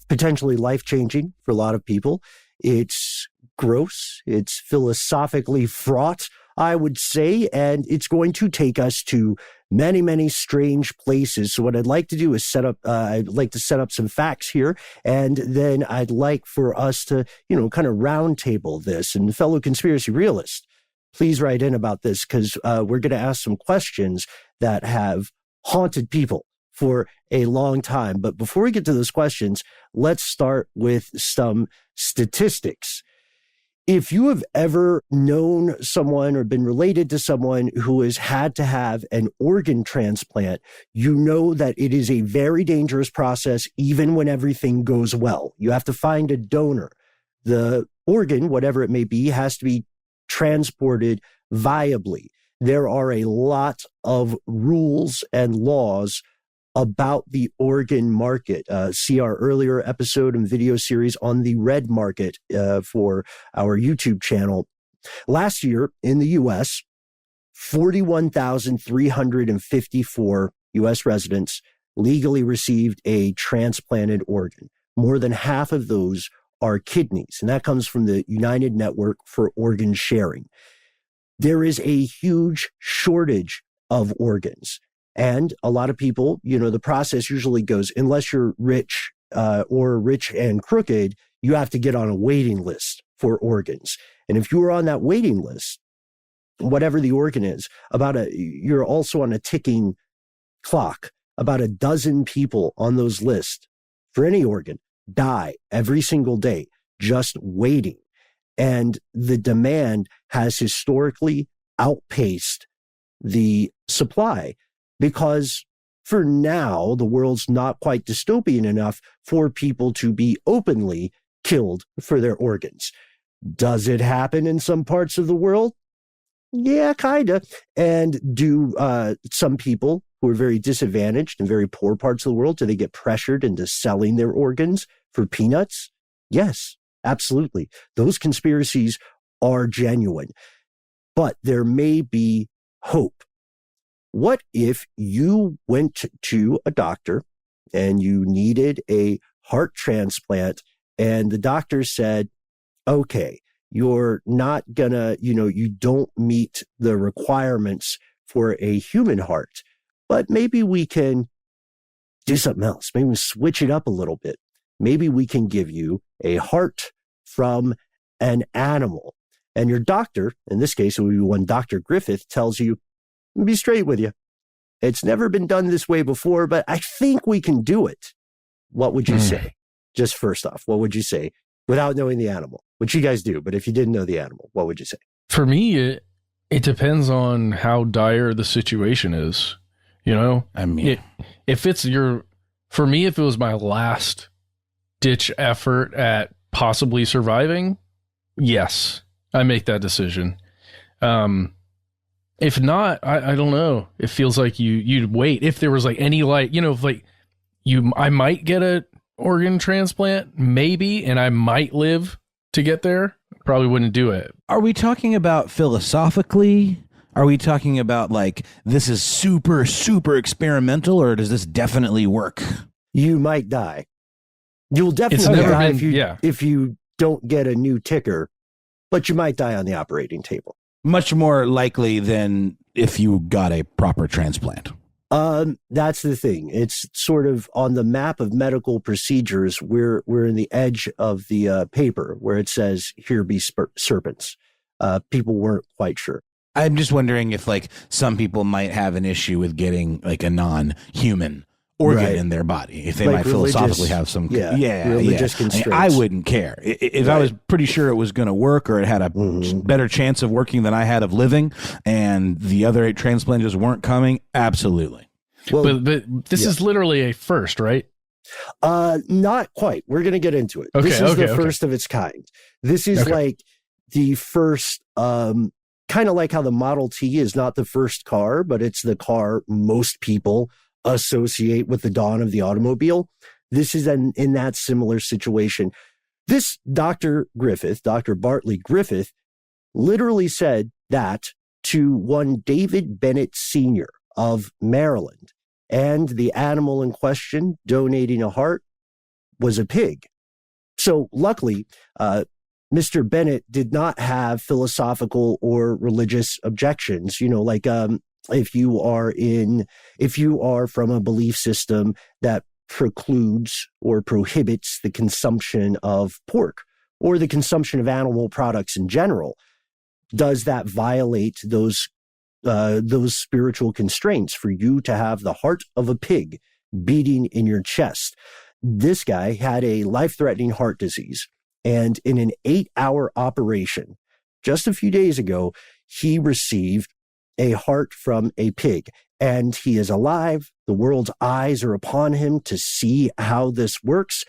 potentially life-changing for a lot of people. It's gross. It's philosophically fraught, I would say, and it's going to take us to many, many strange places. So what I'd like to do is I'd like to set up some facts here, and then I'd like for us to, kind of round table this. And fellow conspiracy realists, please write in about this, because we're going to ask some questions that have haunted people for a long time. But before we get to those questions, let's start with some statistics. If you have ever known someone or been related to someone who has had to have an organ transplant, you know that it is a very dangerous process, even when everything goes well. You have to find a donor. The organ, whatever it may be, has to be transported viably. There are a lot of rules and laws about the organ market. See our earlier episode and video series on the red market for our YouTube channel. Last year in the U.S., 41,354 U.S. residents legally received a transplanted organ. More than half of those are kidneys, and that comes from the United Network for Organ Sharing. There is a huge shortage of organs. And a lot of people, the process usually goes, unless you're rich or rich and crooked, you have to get on a waiting list for organs. And if you are on that waiting list, whatever the organ is, you're also on a ticking clock. About a dozen people on those lists for any organ die every single day just waiting. And the demand has historically outpaced the supply, because for now, the world's not quite dystopian enough for people to be openly killed for their organs. Does it happen in some parts of the world? Yeah, kind of. And do some people who are very disadvantaged in very poor parts of the world, do they get pressured into selling their organs for peanuts? Yes, absolutely. Those conspiracies are genuine. But there may be hope. What if you went to a doctor and you needed a heart transplant and the doctor said, okay, you're not gonna, you don't meet the requirements for a human heart, but maybe we can do something else. Maybe we switch it up a little bit. Maybe we can give you a heart from an animal. And your doctor, in this case, it would be one Dr. Griffith, tells you, be straight with you. It's never been done this way before, but I think we can do it. What would you say? Just first off, what would you say without knowing the animal? Which you guys do, but if you didn't know the animal, what would you say? For me, it depends on how dire the situation is. You know, I mean, if it's for me, if it was my last ditch effort at possibly surviving, yes, I make that decision. If not, I don't know. It feels like you'd wait. If there was like any I might get a organ transplant, maybe, and I might live to get there. Probably wouldn't do it. are we talking about philosophically? Are we talking about like this is super, super experimental, or does this definitely work? You might die. You'll definitely die if you don't get a new ticker, but you might die on the operating table. Much more likely than if you got a proper transplant. That's the thing. It's sort of on the map of medical procedures. We're in the edge of the paper where it says, "Here be serpents." People weren't quite sure. I'm just wondering if like some people might have an issue with getting like a non-human organ in their body, if they like might philosophically have some religious constraints. I wouldn't care if I was pretty sure it was going to work, or it had a better chance of working than I had of living, and the other 8 transplants just weren't coming. Absolutely. Well, but this is literally a first, right? Not quite. We're going to get into it. Okay, this is the first of its kind. This is like the first, kind of like how the Model T is not the first car, but it's the car most people associate with the dawn of the automobile. This is in that similar situation. This Dr. Bartley Griffith, literally said that to one David Bennett Sr. of Maryland, and the animal in question donating a heart was a pig. So luckily, Mr. Bennett did not have philosophical or religious objections, like if you are from a belief system that precludes or prohibits the consumption of pork or the consumption of animal products in general, does that violate those spiritual constraints for you to have the heart of a pig beating in your chest? This guy had a life-threatening heart disease, and in an 8-hour operation just a few days ago, he received a heart from a pig, and he is alive. The world's eyes are upon him to see how this works.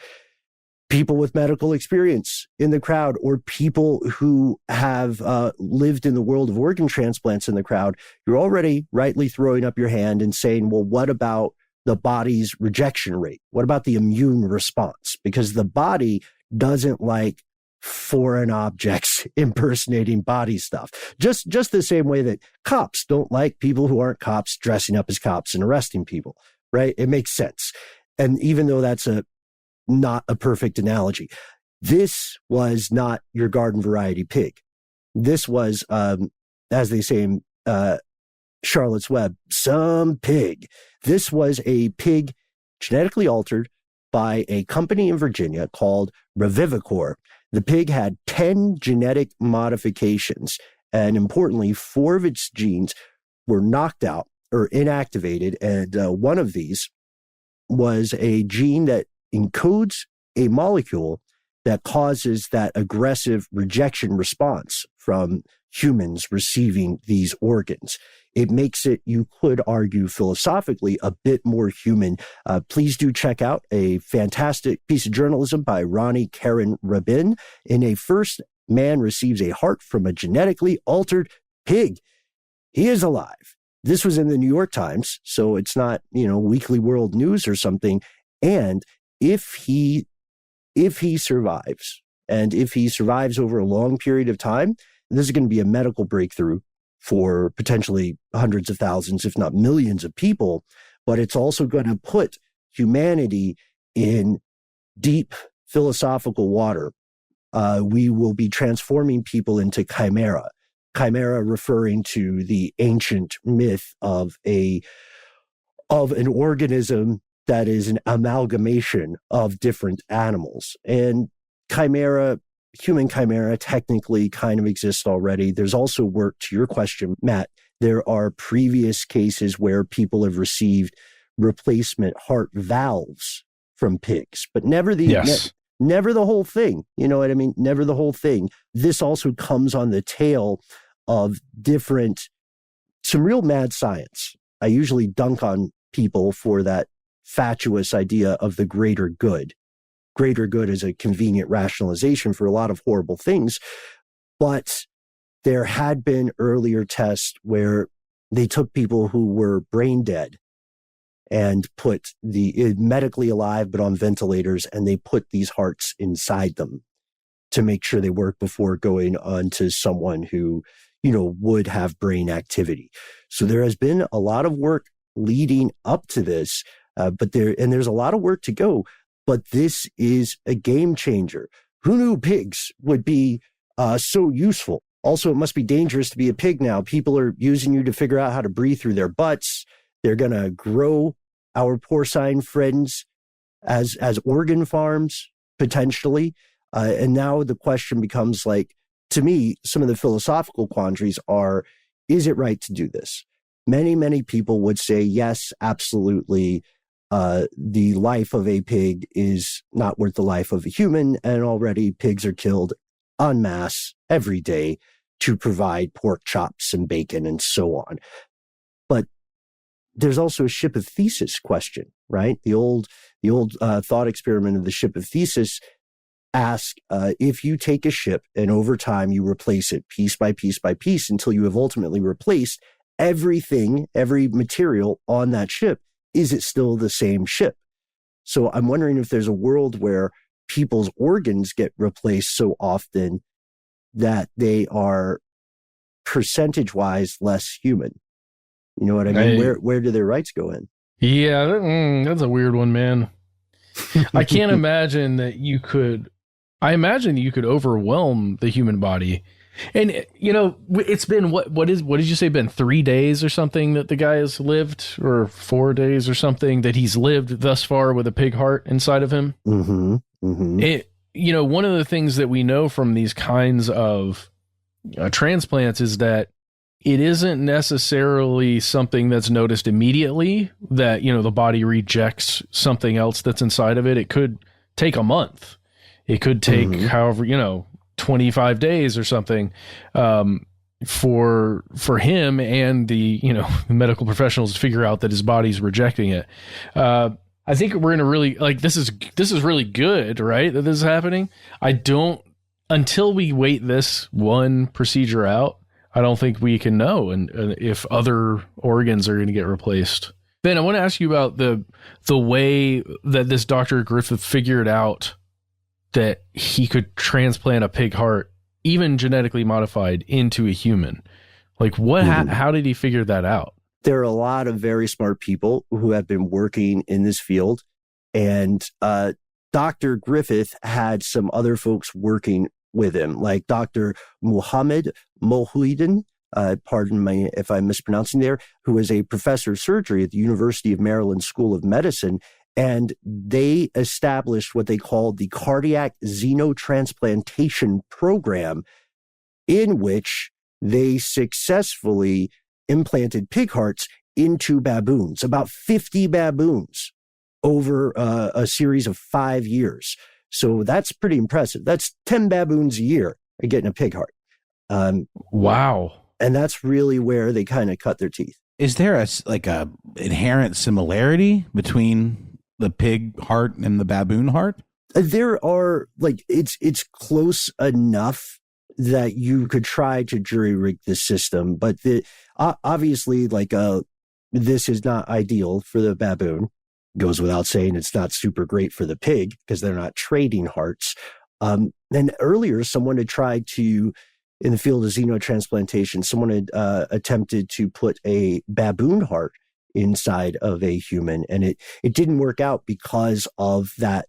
People with medical experience in the crowd, or people who have lived in the world of organ transplants in the crowd, you're already rightly throwing up your hand and saying, well, what about the body's rejection rate? What about the immune response? Because the body doesn't like foreign objects impersonating body stuff. Just the same way that cops don't like people who aren't cops dressing up as cops and arresting people, right? It makes sense. And even though that's not a perfect analogy, this was not your garden variety pig. This was, as they say in Charlotte's Web, some pig. This was a pig genetically altered by a company in Virginia called Revivicor. The pig had 10 genetic modifications, and importantly, 4 of its genes were knocked out or inactivated, and one of these was a gene that encodes a molecule that causes that aggressive rejection response from humans receiving these organs. It makes it, you could argue philosophically, a bit more human. Please do check out a fantastic piece of journalism by Ronnie Karen Rabin. In a first, man receives a heart from a genetically altered pig. He is alive. This was in the New York Times, so it's not, Weekly World News or something. And if he survives, and if he survives over a long period of time, this is going to be a medical breakthrough for potentially hundreds of thousands, if not millions of people, but it's also going to put humanity in deep philosophical water. We will be transforming people into chimera referring to the ancient myth of an organism that is an amalgamation of different animals. And human chimera technically kind of exists already. There's also work, to your question, Matt, There are previous cases where people have received replacement heart valves from pigs, but never never the whole thing. You know what I mean? Never the whole thing. This also comes on the tail of some real mad science. I usually dunk on people for that fatuous idea of the greater good. Greater good is a convenient rationalization for a lot of horrible things. But there had been earlier tests where they took people who were brain dead and put medically alive, but on ventilators, and they put these hearts inside them to make sure they work before going on to someone who, would have brain activity. So there has been a lot of work leading up to this, but there's a lot of work to go, but this is a game changer. Who knew pigs would be so useful? Also, it must be dangerous to be a pig now. People are using you to figure out how to breathe through their butts. They're going to grow our porcine friends as organ farms, potentially. And now the question becomes, like, to me, some of the philosophical quandaries are, is it right to do this? Many, many people would say, yes, absolutely. The life of a pig is not worth the life of a human. And already pigs are killed en masse every day to provide pork chops and bacon and so on. But there's also a ship of Theseus question, right? The old thought experiment of the ship of Theseus asks, if you take a ship and over time you replace it piece by piece by piece until you have ultimately replaced everything, every material on that ship, is it still the same ship? So I'm wondering if there's a world where people's organs get replaced so often that they are percentage-wise less human. You know what I mean? Where do their rights go in? Yeah, that's a weird one, man. I can't imagine that you could. I imagine you could overwhelm the human body. And, it's been, what did you say, been 3 days or something that the guy has lived, or 4 days or something that he's lived thus far with a pig heart inside of him? Mm-hmm. Mm-hmm. One of the things that we know from these kinds of transplants is that it isn't necessarily something that's noticed immediately, that, the body rejects something else that's inside of it. It could take a month. It could take however, 25 days or something, for him and the medical professionals to figure out that his body's rejecting it. I think we're in a really, this is really good, right? That this is happening. Until we wait this one procedure out, I don't think we can know and if other organs are going to get replaced. Ben, I want to ask you about the way that this Dr. Griffith figured out that he could transplant a pig heart, even genetically modified, into a human. Like, how did he figure that out? There are a lot of very smart people who have been working in this field, and Dr. Griffith had some other folks working with him, like Dr. Muhammad Mohideen, pardon me if I'm mispronouncing there, who is a professor of surgery at the University of Maryland School of Medicine. And they established what they called the cardiac xenotransplantation program, in which they successfully implanted pig hearts into baboons, about 50 baboons over a series of 5 years. So that's pretty impressive. That's 10 baboons a year are getting a pig heart. Wow. And that's really where they kind of cut their teeth. Is there a inherent similarity between the pig heart and the baboon heart? There are, it's close enough that you could try to jury rig the system, but obviously, this is not ideal for the baboon. Goes without saying, it's not super great for the pig because they're not trading hearts. And earlier, someone had tried to, in the field of xenotransplantation, someone had attempted to put a baboon heart inside of a human, and it didn't work out because of that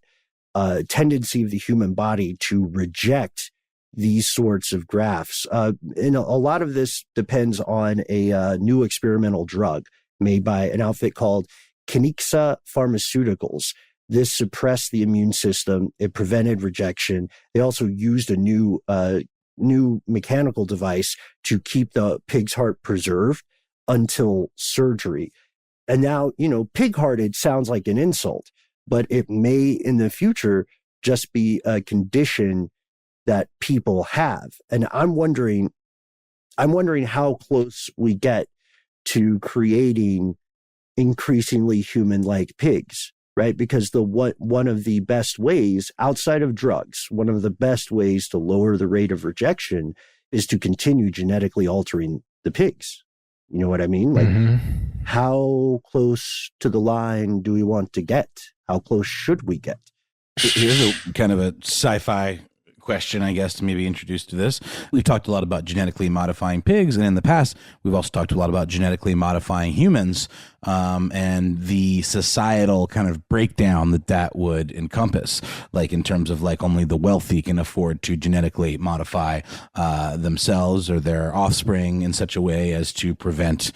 tendency of the human body to reject these sorts of grafts. And a lot of this depends on a new experimental drug made by an outfit called Kiniksa Pharmaceuticals. This suppressed the immune system. It prevented rejection. They also used a new mechanical device to keep the pig's heart preserved. until surgery. And now, pig-hearted sounds like an insult, but it may in the future just be a condition that people have. And I'm wondering how close we get to creating increasingly human-like pigs, right? Because one of the best ways, outside of drugs, one of the best ways to lower the rate of rejection is to continue genetically altering the pigs. You know what I mean? Like, how close to the line do we want to get? How close should we get? Here's a kind of a sci-fi question, I guess, to maybe introduce to this. We've talked a lot about genetically modifying pigs, and in the past, we've also talked a lot about genetically modifying humans, and the societal kind of breakdown that would encompass, like in terms of like only the wealthy can afford to genetically modify themselves or their offspring in such a way as to prevent,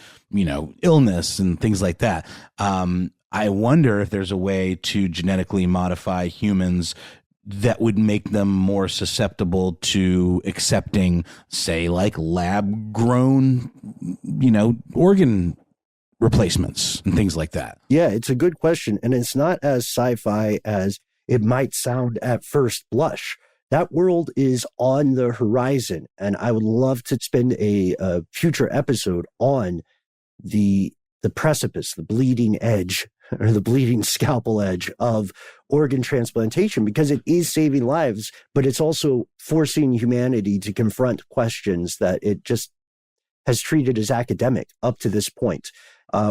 illness and things like that. I wonder if there's a way to genetically modify humans that would make them more susceptible to accepting, say, like lab grown, organ replacements and things like that. Yeah, it's a good question. And it's not as sci-fi as it might sound at first blush. That world is on the horizon. And I would love to spend a future episode on the precipice, the bleeding edge, or the bleeding scalpel edge of organ transplantation, because it is saving lives, but it's also forcing humanity to confront questions that it just has treated as academic up to this point.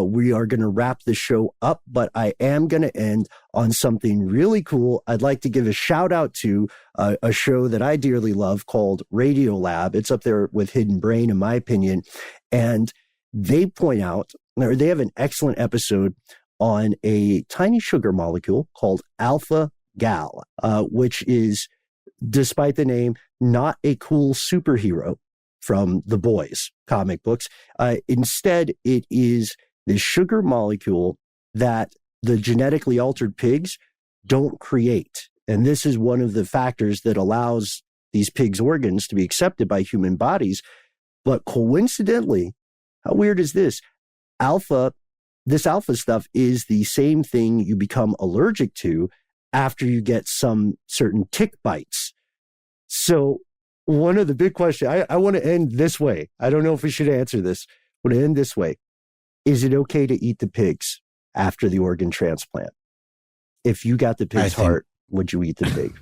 We are going to wrap the show up, but I am going to end on something really cool. I'd like to give a shout out to a show that I dearly love called Radio Lab. It's up there with Hidden Brain, in my opinion. And they point out, or they have an excellent episode on a tiny sugar molecule called alpha gal, which is, despite the name, not a cool superhero from the Boys comic books. Instead, it is the sugar molecule that the genetically altered pigs don't create. And this is one of the factors that allows these pigs' organs to be accepted by human bodies. But coincidentally, how weird is this? This alpha stuff is the same thing you become allergic to after you get some certain tick bites. So one of the big questions, I want to end this way. I don't know if we should answer this. I want to end this way. Is it okay to eat the pigs after the organ transplant? If you got the pig's heart, would you eat the pig?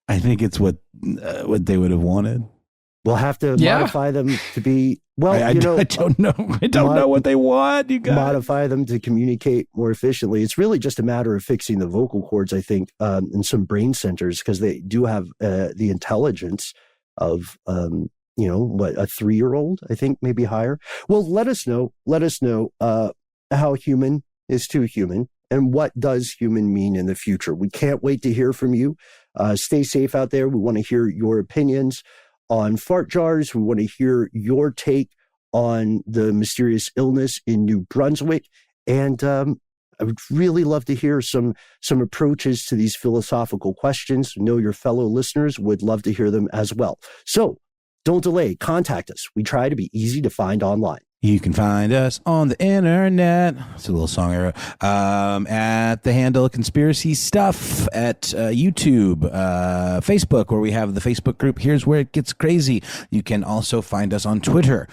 I think it's what they would have wanted. We'll have to modify them to be, I don't know. I don't know what they want. You got modify them to communicate more efficiently. It's really just a matter of fixing the vocal cords, I think, in some brain centers, because they do have the intelligence of, a 3-year-old, I think, maybe higher. Well, let us know how human is too human, and what does human mean in the future. We can't wait to hear from you. Stay safe out there. We want to hear your opinions on fart jars. We want to hear your take on the mysterious illness in New Brunswick. And I would really love to hear some approaches to these philosophical questions. I know your fellow listeners would love to hear them as well. So don't delay. Contact us. We try to be easy to find online. You can find us on the internet. It's a little song I wrote. At the handle Conspiracy Stuff, at YouTube, Facebook, where we have the Facebook group Here's Where It Gets Crazy. You can also find us on Twitter.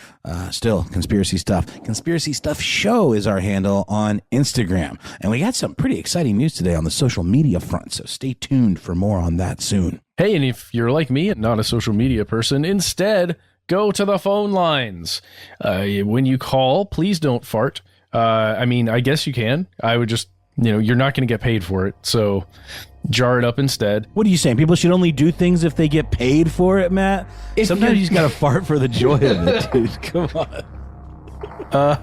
Still, Conspiracy Stuff. Conspiracy Stuff Show is our handle on Instagram. And we got some pretty exciting news today on the social media front, so stay tuned for more on that soon. Hey, and if you're like me and not a social media person, instead, go to the phone lines. When you call, please don't fart. I guess you can. I would just, you're not going to get paid for it. So jar it up instead. What are you saying? People should only do things if they get paid for it, Matt? Sometimes you just got to fart for the joy of it, dude. Come on.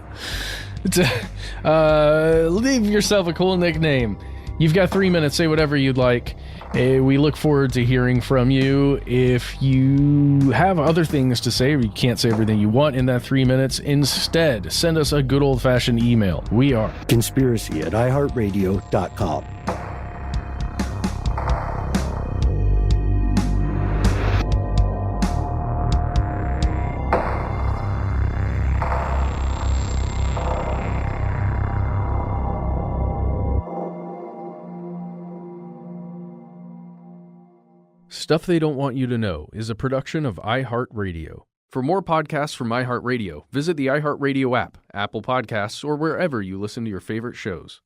Leave yourself a cool nickname. You've got 3 minutes. Say whatever you'd like. We look forward to hearing from you. If you have other things to say, or you can't say everything you want in that 3 minutes, instead, send us a good old-fashioned email. We are conspiracy@iHeartRadio.com. Stuff They Don't Want You to Know is a production of iHeartRadio. For more podcasts from iHeartRadio, visit the iHeartRadio app, Apple Podcasts, or wherever you listen to your favorite shows.